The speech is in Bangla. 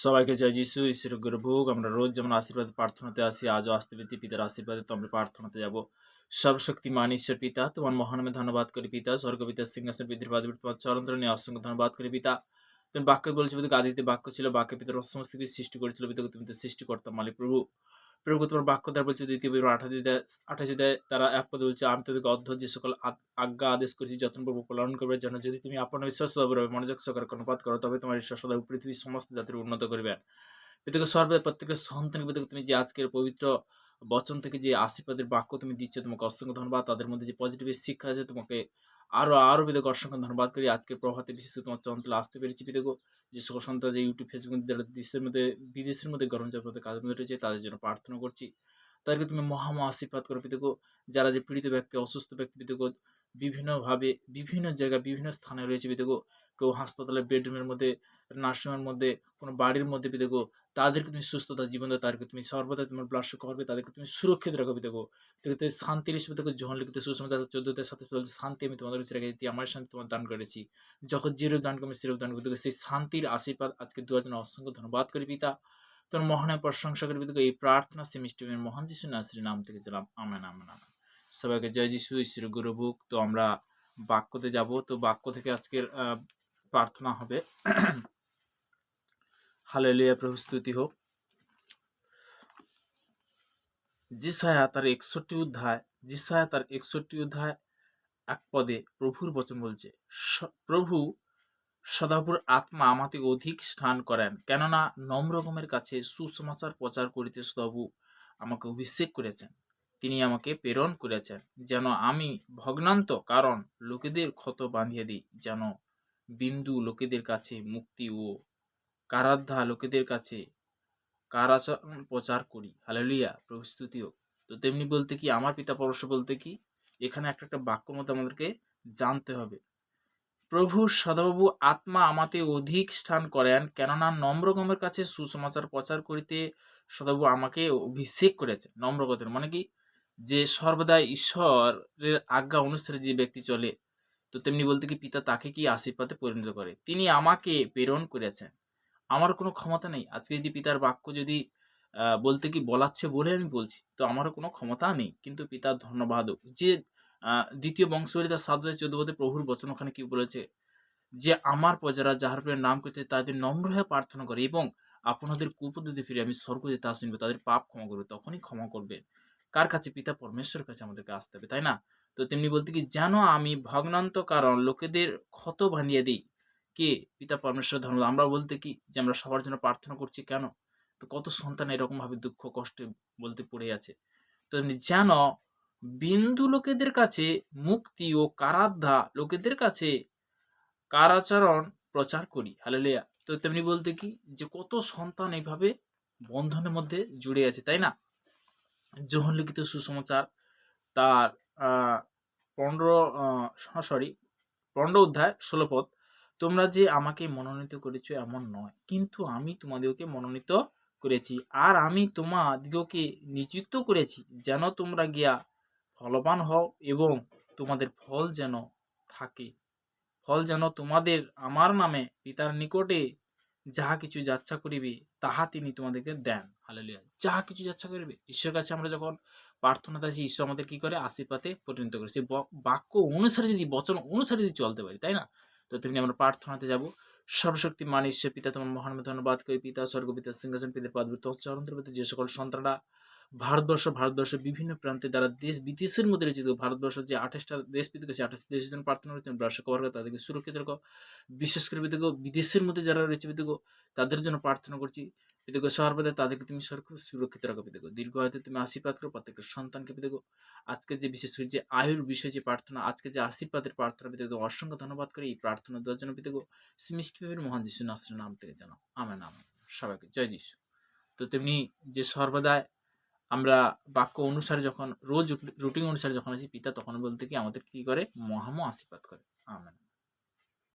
সবাইকে জয় যিশু, ঈশ্বরের গর্ভোগ। আমরা রোজ যেমন আশীর্বাদ প্রার্থনাতে আসি, আজও আসতে পেরেছি পিতার আশীর্বাদে, তো আমরা প্রার্থনাতে যাব। সর্বশক্তিমান ঈশ্বর পিতা, তোমার মহানামে ধন্যবাদ করি পিতা। স্বর্গপিতার সিংহাসন বৃদ্ধির বাদ তোমার চরণতলে নিয়ে অসংখ্য ধন্যবাদ করি পিতা। তুমি বাক্য বলছো পিতা, আদিতে বাক্য ছিল, বাক্য পিতার সমস্ত কিছু সৃষ্টি করেছিল পিতা, তুমি তো সৃষ্টি করতাম মালিক প্রভু। প্রভু তোমার বাক্য দ্বারা বলছো দ্বিতীয় 28 দেয়, তারা এক পদে বলছে, আমি তাদেরকে অদ্ভুত যে সকল আজ্ঞা আদেশ করেছি যত্নপূর্বক পালন করবার জন্য, যদি তুমি আপনার বিশ্বাস মনোযোগ সহকারে কর্ণপাত করো, তবে তোমার ঈশ্বর সদা পৃথিবীর সমস্ত জাতির উন্নত করবেন। পিতাকে সর্বে প্রত্যেকের সন্তান পিতাকে তুমি যে আজকের পবিত্র বচন থেকে যে আশীর্বাদের বাক্য তুমি দিচ্ছ, তোমাকে অসংখ্য ধন্যবাদ। তাদের মধ্যে যে পজিটিভ শিক্ষা আছে, তোমাকে আরো পিতাকে অসংখ্য ধন্যবাদ করি। আজকের প্রভাতে বিশেষ করে তোমার চন্দ্রে আসতে পেরেছি পিতাকে। যে সকল সন্তান যে ইউটিউব ফেসবুক যারা দেশের মধ্যে বিদেশের মধ্যে গরম মধ্যে কাজের মধ্যে রয়েছে, তাদের জন্য প্রার্থনা করছি। তাদেরকে তুমি মহামা আশীর্বাদ করো পিতাকে। যারা যে পীড়িত ব্যক্তি, অসুস্থ ব্যক্তি পিতাকে, বিভিন্নভাবে বিভিন্ন জায়গায় বিভিন্ন স্থানে রয়েছে পিতাকে, কেউ হাসপাতালের বেডরুমের মধ্যে, নার্সিংহোমের মধ্যে, কোনো বাড়ির মধ্যে পিতাকে, তাদেরকে তুমি সুস্থতা জীবন দাও। তাদেরকে তুমি সর্বদা তোমার ব্লাড করবে, তাদেরকে তুমি সুরক্ষিত রাখো পিতাকে। তাদেরকে শান্তির হিসেবে তাকে যখন লিখিত সুসমাচার 14 সাথে বলছে, শান্তি আমি তোমাদের কাছে রেখে দিচ্ছি, আমার শান্তি তোমার দান করেছি। যখন যেরূপ দান করবে সেরূপ দান করবে। সেই শান্তির আশীর্বাদ আজকে দেওয়ার জন্য অসংখ্য ধন্যবাদ করি পিতা। তোর মহানের প্রশংসা করি পিতাকে। এই প্রার্থনা সেমিস্টারের মহান যিশু নাসির নাম থেকে ছিলাম, আমেন আমেন আমেন। সবাইকে জয় যিশু, ঈশ্বরের গুরুবুক। তো আমরা বাক্যতে যাব। তো বাক্য থেকে আজকের প্রার্থনা হবে। হালেলুয়া, প্রভু স্তুতি হোক। যিশায়া তার 61 অধ্যায় 1 পদে প্রভুর বচন বলছে, প্রভু সদাপুর আত্মা আমাকে অধিক স্থান করেন, কেননা নম্রগমের কাছে সুসমাচার প্রচার করিতে সদাবু আমাকে অভিষেক করেছেন। তিনি আমাকে প্রেরণ করেছেন, যেন আমি ভগ্নান্ত কারণ লোকেদের ক্ষত বাঁধিয়ে দিই, যেন বিন্দু লোকেদের কাছে মুক্তি ও কারাধ্যা লোকেদের কাছে কারাচরণ প্রচার করি। হালেলুয়া, প্রভু স্তুতি হোক। তো তেমনি বলতে কি, আমার পিতা পরশ বলতে কি, এখানে একটা বাক্য মতো আমাদেরকে জানতে হবে। প্রভু সদাবাবু আত্মা আমাতে অধিক স্থান করেন, কেননা নম্রগমের কাছে সুসমাচার প্রচার করিতে সদাবাবু আমাকে অভিষেক করেছে। নম্রগতের মানে কি, যে সর্বদা ঈশ্বরের আজ্ঞা অনুসারে যে ব্যক্তি চলে, তো তেমনি বলতে কি পিতা তাকে কি আশীর্বাদে পরিণত করে। তিনি আমাকে প্রেরণ করেছেন। আমার কোনো ক্ষমতা নেই। আজকে যদি পিতার বাক্য যদি বলতে কি বলাচ্ছে বলে আমি বলছি, তো আমারও কোনো ক্ষমতা নেই। কিন্তু পিতার ধন্যবাদ যে দ্বিতীয় বংশীয় তার 7-14 প্রভুর বচন ওখানে কি বলেছে, যে আমার প্রজারা যাহার প্রিয় নাম করতে তাদের নম্র হয়ে প্রার্থনা করে এবং আপনাদের কুপদ্ধতি ফিরে আমি স্বর্গ যেতে শুনবে, তাদের পাপ ক্ষমা করবে, তখনই ক্ষমা করবে। কার কাছে? পিতা পরমেশ্বরের কাছে আমাদেরকে আসতে হবে, তাই না? তো তেমনি বলতে কি, যেন আমি ভগ্নান্ত কারণ লোকেদের ক্ষত বাঁধিয়ে দিই। কে? পিতা পরমেশ্বর ধন্যবাদ। আমরা বলতে কি, যে আমরা সবার জন্য প্রার্থনা করছি কেন? তো কত সন্তান এরকম ভাবে দুঃখ কষ্টে বলতে পড়ে আছে। তো এমনি যেন বিন্দু লোকেদের কাছে মুক্তি ও কারাধ্যা লোকেদের কাছে কারাচরণ প্রচার করি। হালেলুয়া। তো তেমনি বলতে কি, যে কত সন্তান এইভাবে বন্ধনের মধ্যে জুড়ে আছে, তাই না? যোহন লিখিত সুসমাচার তার 15 অধ্যায় 16 পদ, তোমরা যে আমাকে মনোনীত করেছ এমন নয়, কিন্তু আমি তোমাদেরকে মনোনীত করেছি, আর আমি তোমাদিগকে নিযুক্ত করেছি, যেন তোমরা গিয়া ফলবান হও এবং তোমাদের ফল যেন তোমাদের আমার নামে পিতার নিকটে যাহা কিছু যাচ্ছা করিবে তাহা তিনি তোমাদেরকে দেন। হালেলুয়া। যাহা কিছু যাচ্ছা করিবে, ঈশ্বরের কাছে আমরা যখন প্রার্থনাতে আসি, ঈশ্বর আমাদের কি করে? আশীর্বাদে পরিণত করে। সেই বাক্য অনুসারে যদি, বচন অনুসারে যদি চলতে পারি, তাই না? তো তেমনি আমরা প্রার্থনাতে যাব। সর্বশক্তি মান ঈশ্বর পিতা, তোমার মহান ধন্যবাদ করি পিতা। স্বর্গ পিতা সিংহাসন পিতার পাদবীর চরণের প্রতি যে সকল সন্তানরা ভারতবর্ষের বিভিন্ন প্রান্তে যারা দেশ বিদেশের মধ্যে রয়েছে, ভারতবর্ষের যে 28টা দেশ পিতাকে, 28টা দেশের জন্য প্রার্থনা করছেন, রাষ্ট্র কভার করে তাদেরকে সুরক্ষিত রাখো। বিশেষ করে পিতাকে বিদেশের মধ্যে যারা রয়েছে পিতাকে, তাদের জন্য প্রার্থনা করছি। পিতাকে সর্বদা তাদেরকে তুমি সুরক্ষিত রাখো পিতাকে। দীর্ঘ হয়তো তুমি আশীর্বাদ করো প্রত্যেকটা সন্তানকে পিতাকে। আজকে যে বিশেষ করে যে আয়ুর বিষয়ে যে প্রার্থনা, আজকে যে আশীর্বাদের প্রার্থনা পিতাকে অসংখ্য ধন্যবাদ করি। এই প্রার্থনা দেওয়ার জন্য পিতাকে মিষ্টিভাবে মহান যিশু নাসরের নাম থেকে জানাও, আমেন আমেন। সবাইকে জয় যিশু। তো তেমনি যে সর্বদাই আমরা বাক্য অনুসারে যখন রোজ রুটিন অনুসারে যখন আসি পিতা, তখন বলতে কি আমাদের কি করে? মহাম আশীর্বাদ করে। আমেন।